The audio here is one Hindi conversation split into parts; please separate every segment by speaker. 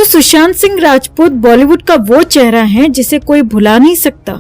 Speaker 1: सुशांत सिंह राजपूत बॉलीवुड का वो चेहरा है जिसे कोई भुला नहीं सकता।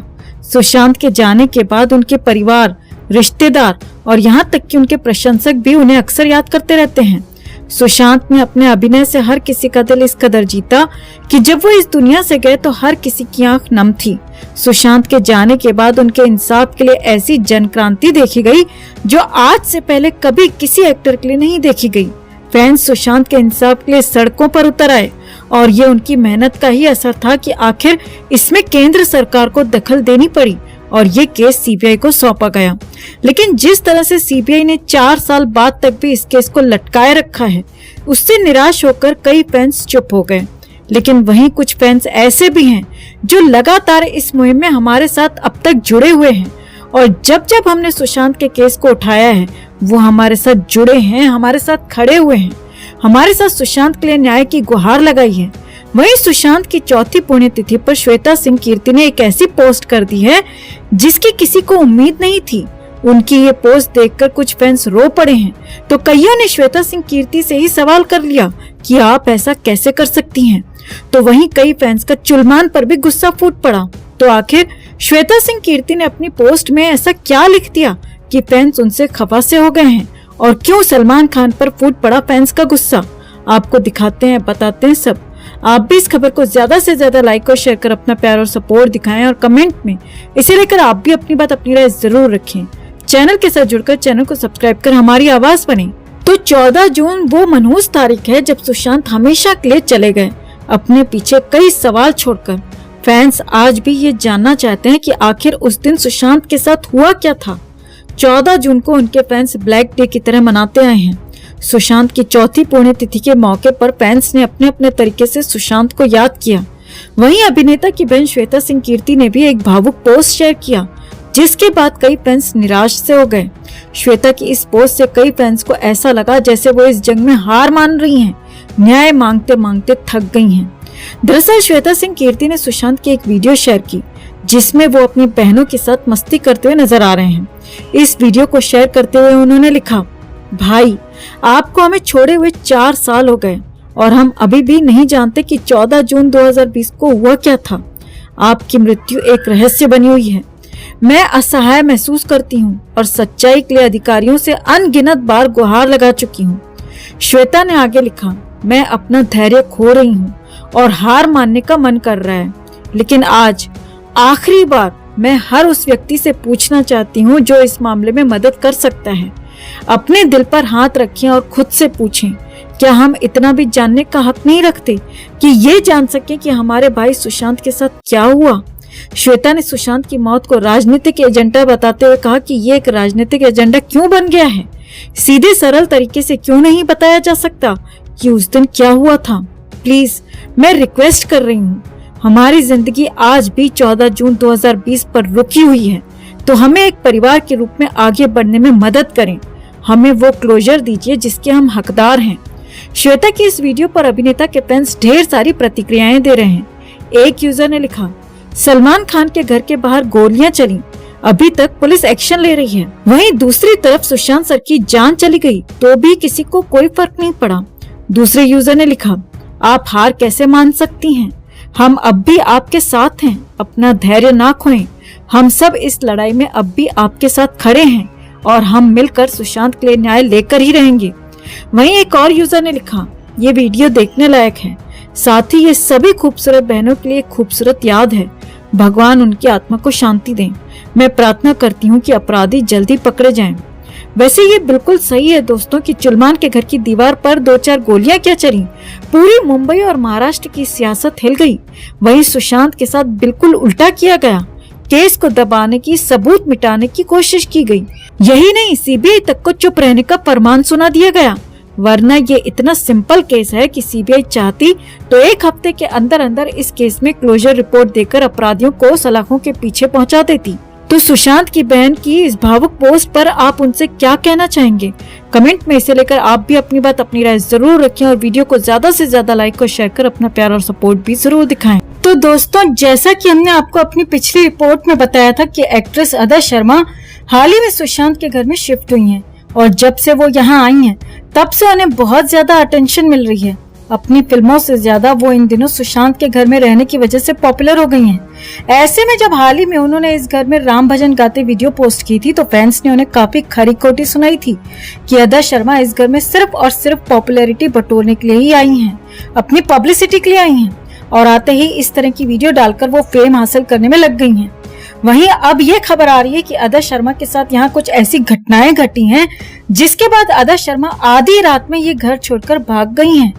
Speaker 1: सुशांत के जाने के बाद उनके परिवार, रिश्तेदार और यहाँ तक कि उनके प्रशंसक भी उन्हें अक्सर याद करते रहते हैं। सुशांत ने अपने अभिनय से हर किसी का दिल इस कदर जीता कि जब वो इस दुनिया से गए तो हर किसी की आंख नम थी। सुशांत के जाने के बाद उनके इंसाफ के लिए ऐसी जनक्रांति देखी गई जो आज से पहले कभी किसी एक्टर के लिए नहीं देखी गई। फैंस सुशांत के इंसाफ के लिए सड़कों पर उतर आए और ये उनकी मेहनत का ही असर था कि आखिर इसमें केंद्र सरकार को दखल देनी पड़ी और ये केस सीबीआई को सौंपा गया। लेकिन जिस तरह से सीबीआई ने 4 साल बाद तक भी इस केस को लटकाए रखा है, उससे निराश होकर कई फैंस चुप हो गए। लेकिन वहीं कुछ फैंस ऐसे भी हैं जो लगातार इस मुहिम में हमारे साथ अब तक जुड़े हुए हैं और जब जब हमने सुशांत के केस को उठाया है वो हमारे साथ जुड़े हैं, हमारे साथ खड़े हुए हैं, हमारे साथ सुशांत के लिए न्याय की गुहार लगाई है। वहीं सुशांत की चौथी पुण्यतिथि पर श्वेता सिंह कीर्ति ने एक ऐसी पोस्ट कर दी है जिसकी किसी को उम्मीद नहीं थी। उनकी ये पोस्ट देखकर कुछ फैंस रो पड़े हैं तो कईयों ने श्वेता सिंह कीर्ति से ही सवाल कर लिया कि आप ऐसा कैसे कर सकती हैं। तो वहीं कई फैंस का चुलमान पर भी गुस्सा फूट पड़ा। तो आखिर श्वेता सिंह कीर्ति ने अपनी पोस्ट में ऐसा क्या लिख दिया कि फैंस उनसे खफा से हो गए हैं, और क्यों सलमान खान पर फूट पड़ा फैंस का गुस्सा, आपको दिखाते हैं, बताते हैं सब। आप भी इस खबर को ज्यादा से ज्यादा लाइक और शेयर कर अपना प्यार और सपोर्ट दिखाएं और कमेंट में इसे लेकर आप भी अपनी बात, अपनी राय जरूर रखें। चैनल के साथ जुड़कर चैनल को सब्सक्राइब कर हमारी आवाज बने। तो 14 जून वो मनहूस तारीख है जब सुशांत हमेशा के लिए चले गए, अपने पीछे कई सवाल छोड़कर। फैंस आज भी ये जानना चाहते हैं कि आखिर उस दिन सुशांत के साथ हुआ क्या था। 14 जून को उनके फैंस ब्लैक डे की तरह मनाते आए हैं। सुशांत की चौथी पुण्यतिथि के मौके पर फैंस ने अपने अपने तरीके से सुशांत को याद किया। वहीं अभिनेता की बहन श्वेता सिंह कीर्ति ने भी एक भावुक पोस्ट शेयर किया, जिसके बाद कई फैंस निराश से हो गए। श्वेता की इस पोस्ट से कई फैंस को ऐसा लगा जैसे वो इस जंग में हार मान रही हैं, न्याय मांगते मांगते थक गई हैं। दरअसल श्वेता सिंह कीर्ति ने सुशांत की एक वीडियो शेयर की जिसमें वो अपनी बहनों के साथ मस्ती करते हुए नजर आ रहे हैं। इस वीडियो को शेयर करते हुए उन्होंने लिखा, भाई आपको हमें छोड़े हुए 4 साल हो गए और हम अभी भी नहीं जानते कि 14 जून 2020 को हुआ क्या था। आपकी मृत्यु एक रहस्य बनी हुई है। मैं असहाय महसूस करती हूँ और सच्चाई के लिए अधिकारियों से अनगिनत बार गुहार लगा चुकी हूँ। श्वेता ने आगे लिखा, मैं अपना धैर्य खो रही हूँ और हार मानने का मन कर रहा है, लेकिन आज आखिरी बार मैं हर उस व्यक्ति से पूछना चाहती हूँ जो इस मामले में मदद कर सकता है। अपने दिल पर हाथ रखें और खुद से पूछें, क्या हम इतना भी जानने का हक नहीं रखते कि ये जान सकें कि हमारे भाई सुशांत के साथ क्या हुआ। श्वेता ने सुशांत की मौत को राजनीतिक एजेंडा बताते हुए कहा कि ये एक राजनीतिक एजेंडा क्यों बन गया है। सीधे सरल तरीके से क्यों नहीं बताया जा सकता कि उस दिन क्या हुआ था। प्लीज मैं रिक्वेस्ट कर रही हूँ, हमारी जिंदगी आज भी 14 जून 2020 पर रुकी हुई है, तो हमें एक परिवार के रूप में आगे बढ़ने में मदद करें। हमें वो क्लोजर दीजिए जिसके हम हकदार हैं। श्वेता की इस वीडियो पर अभिनेता के फैंस ढेर सारी प्रतिक्रियाएं दे रहे हैं। एक यूजर ने लिखा, सलमान खान के घर के बाहर गोलियां चली, अभी तक पुलिस एक्शन ले रही है। वहीं दूसरी तरफ सुशांत सर की जान चली गई तो भी किसी को कोई फर्क नहीं पड़ा। दूसरे यूजर ने लिखा, आप हार कैसे मान सकती हैं, हम अब भी आपके साथ हैं, अपना धैर्य ना खोएं। हम सब इस लड़ाई में अब भी आपके साथ खड़े हैं और हम मिलकर सुशांत के लिए न्याय लेकर ही रहेंगे। वहीं एक और यूजर ने लिखा, ये वीडियो देखने लायक है, साथ ही ये सभी खूबसूरत बहनों के लिए खूबसूरत याद है। भगवान उनकी आत्मा को शांति दें। मैं प्रार्थना करती हूँ कि अपराधी जल्दी पकड़े जाएं। वैसे ये बिल्कुल सही है दोस्तों कि चुलमान के घर की दीवार पर 2-4 गोलियां क्या चली, पूरी मुंबई और महाराष्ट्र की सियासत हिल गई। वहीं सुशांत के साथ बिल्कुल उल्टा किया गया, केस को दबाने की, सबूत मिटाने की कोशिश की गई। यही नहीं, सीबीआई तक को चुप रहने का फरमान सुना दिया गया, वरना ये इतना सिंपल केस है कि सीबीआई चाहती तो 1 हफ्ते के अंदर अंदर इस केस में क्लोजर रिपोर्ट देकर अपराधियों को सलाखों के पीछे पहुंचा देती। तो सुशांत की बहन की इस भावुक पोस्ट पर आप उनसे क्या कहना चाहेंगे, कमेंट में इसे लेकर आप भी अपनी बात, अपनी राय जरूर रखें और वीडियो को ज्यादा से ज्यादा लाइक और शेयर कर अपना प्यार और सपोर्ट भी जरूर दिखाएं। तो दोस्तों, जैसा कि हमने आपको अपनी पिछली रिपोर्ट में बताया था कि एक्ट्रेस अदा शर्मा हाल ही में सुशांत के घर में शिफ्ट हुई हैं और जब से वो यहाँ आई हैं तब से उन्हें बहुत ज्यादा अटेंशन मिल रही है। अपनी फिल्मों से ज्यादा वो इन दिनों सुशांत के घर में रहने की वजह से पॉपुलर हो गई हैं। ऐसे में जब हाल ही में उन्होंने इस घर में राम भजन गाते वीडियो पोस्ट की थी तो फैंस ने उन्हें काफी खरी खोटी सुनाई थी कि अदा शर्मा इस घर में सिर्फ और सिर्फ पॉपुलैरिटी बटोरने के लिए ही आई हैं, अपनी पब्लिसिटी के लिए आई हैं और आते ही इस तरह की वीडियो डालकर वो फेम हासिल करने में लग गई हैं। वहीं अब ये खबर आ रही है कि अदा शर्मा के साथ यहाँ कुछ ऐसी घटनाएं घटी हैं जिसके बाद अदा शर्मा आधी रात में ये घर छोड़कर भाग गई हैं।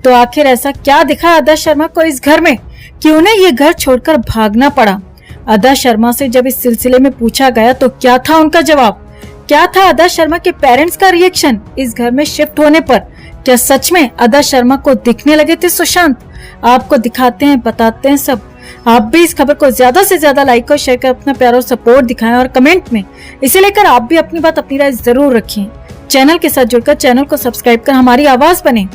Speaker 1: तो आखिर ऐसा क्या दिखा अदा शर्मा को इस घर में कि उन्हें ये घर छोड़कर भागना पड़ा? अदा शर्मा से जब इस सिलसिले में पूछा गया तो क्या था उनका जवाब? क्या था अदा शर्मा के पेरेंट्स का रिएक्शन इस घर में शिफ्ट होने पर? क्या सच में अदा शर्मा को दिखने लगे थे सुशांत? आपको दिखाते हैं, बताते हैं सब। आप भी इस खबर को ज्यादा से ज्यादा लाइक और शेयर कर अपना प्यार और सपोर्ट दिखाएं और कमेंट में इसे लेकर आप भी अपनी बात, अपनी राय जरूर रखें। चैनल के साथ जुड़कर चैनल को सब्सक्राइब कर हमारी आवाज बने।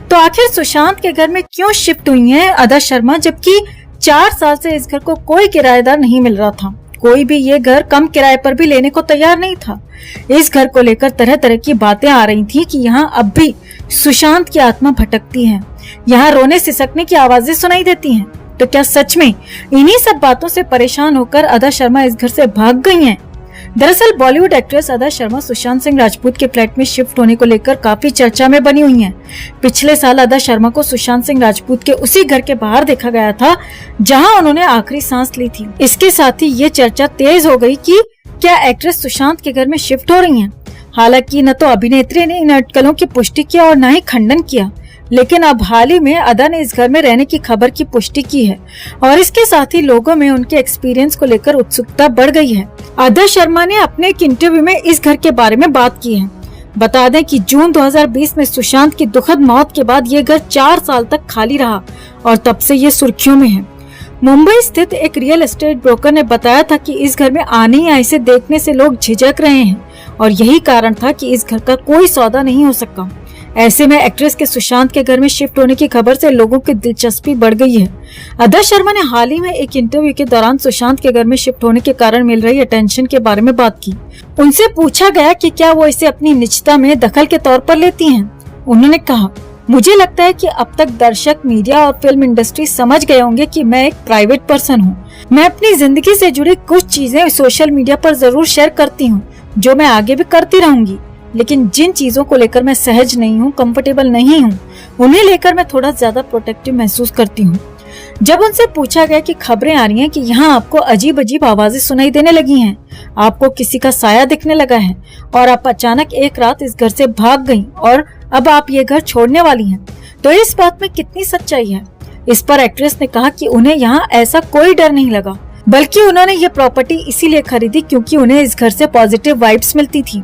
Speaker 1: तो आखिर सुशांत के घर में क्यों शिफ्ट हुई हैं अदा शर्मा, जबकि 4 साल से इस घर को कोई किराएदार नहीं मिल रहा था? कोई भी ये घर कम किराए पर भी लेने को तैयार नहीं था। इस घर को लेकर तरह तरह की बातें आ रही थी कि यहाँ अब भी सुशांत की आत्मा भटकती है, यहाँ रोने सिसकने की आवाजें सुनाई देती हैं। तो क्या सच में इन्हीं सब बातों से परेशान होकर अदा शर्मा इस घर से भाग गई हैं? दरअसल बॉलीवुड एक्ट्रेस अदा शर्मा सुशांत सिंह राजपूत के फ्लैट में शिफ्ट होने को लेकर काफी चर्चा में बनी हुई हैं। पिछले साल अदा शर्मा को सुशांत सिंह राजपूत के उसी घर के बाहर देखा गया था जहां उन्होंने आखिरी सांस ली थी। इसके साथ ही ये चर्चा तेज हो गई कि क्या एक्ट्रेस सुशांत के घर में शिफ्ट हो रही हैं। हालांकि न तो अभिनेत्री ने इन अटकलों की पुष्टि किया और न ही खंडन किया, लेकिन अब हाल ही में अदा ने इस घर में रहने की खबर की पुष्टि की है और इसके साथ ही लोगों में उनके एक्सपीरियंस को लेकर उत्सुकता बढ़ गई है। अदा शर्मा ने अपने एक इंटरव्यू में इस घर के बारे में बात की है। बता दें कि जून 2020 में सुशांत की दुखद मौत के बाद ये घर 4 साल तक खाली रहा और तब से ये सुर्खियों में है। मुंबई स्थित एक रियल एस्टेट ब्रोकर ने बताया था कि इस घर में आने या इसे देखने से लोग झिझक रहे हैं और यही कारण था कि इस घर का कोई सौदा नहीं हो सका। ऐसे में एक्ट्रेस के सुशांत के घर में शिफ्ट होने की खबर से लोगों की दिलचस्पी बढ़ गई है। अदा शर्मा ने हाल ही में एक इंटरव्यू के दौरान सुशांत के घर में शिफ्ट होने के कारण मिल रही अटेंशन के बारे में बात की। उनसे पूछा गया कि क्या वो इसे अपनी निजता में दखल के तौर पर लेती हैं। उन्होंने कहा, मुझे लगता है कि अब तक दर्शक, मीडिया और फिल्म इंडस्ट्री समझ गए होंगे कि मैं एक प्राइवेट पर्सन हूँ। मैं अपनी जिंदगी से जुड़ी कुछ चीजें सोशल मीडिया पर जरूर शेयर करती हूँ, जो मैं आगे भी करती रहूंगी। लेकिन जिन चीजों को लेकर मैं सहज नहीं हूँ, कंफर्टेबल नहीं हूँ, उन्हें लेकर मैं थोड़ा ज्यादा प्रोटेक्टिव महसूस करती हूँ। जब उनसे पूछा गया कि खबरें आ रही हैं कि यहाँ आपको अजीब अजीब आवाजें सुनाई देने लगी हैं, आपको किसी का साया दिखने लगा है और आप अचानक एक रात इस घर से भाग गईं और अब आप ये घर छोड़ने वाली हैं, तो इस बात में कितनी सच्चाई है? इस पर एक्ट्रेस ने कहा कि उन्हें यहाँ ऐसा कोई डर नहीं लगा, बल्कि उन्होंने ये प्रॉपर्टी इसीलिए खरीदी क्योंकि उन्हें इस घर से पॉजिटिव वाइब्स मिलती थी।